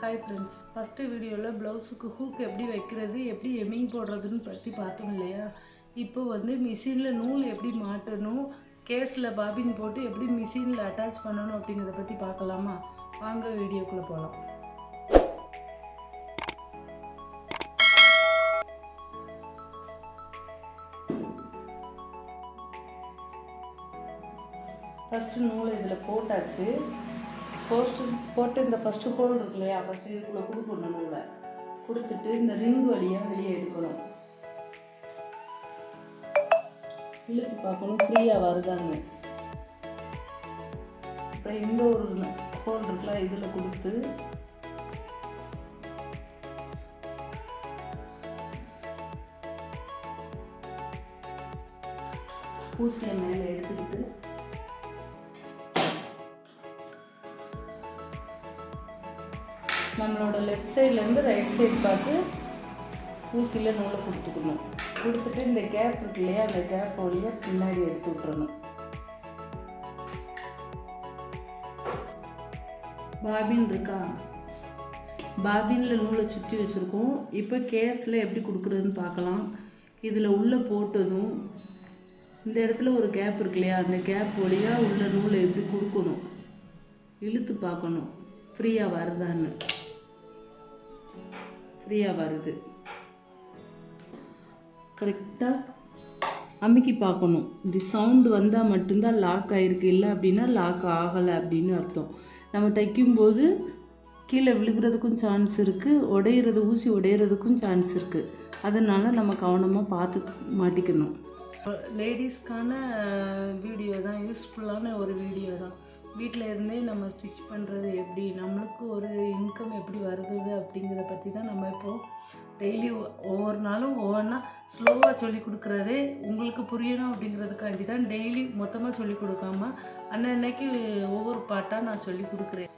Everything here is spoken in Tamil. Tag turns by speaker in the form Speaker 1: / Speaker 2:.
Speaker 1: ஹாய் ஃப்ரெண்ட்ஸ், ஃபஸ்ட்டு வீடியோவில் ப்ளவுஸுக்கு ஹூக் எப்படி வைக்கிறது, எப்படி எம்மிங் போடுறதுன்னு பற்றி பார்த்தோம் இல்லையா. இப்போ மிஷினில் நூல் எப்படி மாட்டணும், கேஸில் பாபின் போட்டு எப்படி மிஷினில் அட்டாச் பண்ணணும் அப்படிங்கிறத பற்றி பார்க்கலாமா? வாங்க வீடியோக்குள்ளே போகலாம். ஃபஸ்ட்டு நூல் இதில் போட்டாச்சு. போட்டு இந்த ஃபஸ்ட்டு ஹோல் இருக்கு இல்லையா, ஃபஸ்ட்டு இதுக்குள்ளே கொடுக்கணும். நூலை கொடுத்துட்டு இந்த ரிங் வழியாக வெளியே எடுக்கணும். இழுத்து பார்க்கணும் ஃப்ரீயாக வருதான்னு. அப்புறம் இந்த ஒரு ஹோல் இருக்குல்ல, இதில் கொடுத்து ஊசியை மேலே எடுத்துக்கிட்டு நம்மளோட லெஃப்ட் சைட்லேருந்து ரைட் சைடு பார்த்து ஊசியில் நூலை கொடுத்துக்கணும். கொடுத்துட்டு இந்த கேப் இருக்கு இல்லையா, அந்த கேப் வழியாக பின்னாடி எடுத்து விட்டுறணும். பாபின் இருக்கா, பாபினில் நூலை சுற்றி வச்சுருக்கோம். இப்போ கேஸில் எப்படி கொடுக்குறதுன்னு பார்க்கலாம். இதில் உள்ளே போட்டதும் இந்த இடத்துல ஒரு கேப் இருக்கு இல்லையா, அந்த கேப் வழியாக உள்ள நூலை எப்படி கொடுக்கணும், இழுத்து பார்க்கணும் ஃப்ரீயாக வருதான்னு. ஃப்ரீயாக வருது, கரெக்டாக அமுக்கி பார்க்கணும். இப்படி சவுண்டு வந்தால் மட்டும்தான் லாக் ஆகிருக்கு, இல்லை அப்படின்னா லாக் ஆகலை அப்படின்னு அர்த்தம். நம்ம தைக்கும்போது கீழே விழுகிறதுக்கும் சான்ஸ் இருக்குது, உடையிறது ஊசி உடையிறதுக்கும் சான்ஸ் இருக்குது. அதனால் நம்ம கவனமாக பார்த்து மாட்டிக்கணும். லேடிஸ்க்கான வீடியோ தான், யூஸ்ஃபுல்லான ஒரு வீடியோ தான். வீட்டில் இருந்தே நம்ம ஸ்டிச் பண்ணுறது எப்படி, நம்மளுக்கு ஒரு இன்கம் எப்படி வருது அப்படிங்கிறத பற்றி தான் நம்ம இப்போது டெய்லி ஒவ்வொரு நாளும் ஒவ்வொன்றா ஸ்லோவாக சொல்லி கொடுக்குறதே உங்களுக்கு புரியணும் அப்படிங்கிறதுக்காண்டி தான் டெய்லி மொத்தமாக சொல்லி கொடுக்காம அன்னன்னைக்கு ஒவ்வொரு பாட்டாக நான் சொல்லி கொடுக்குறேன்.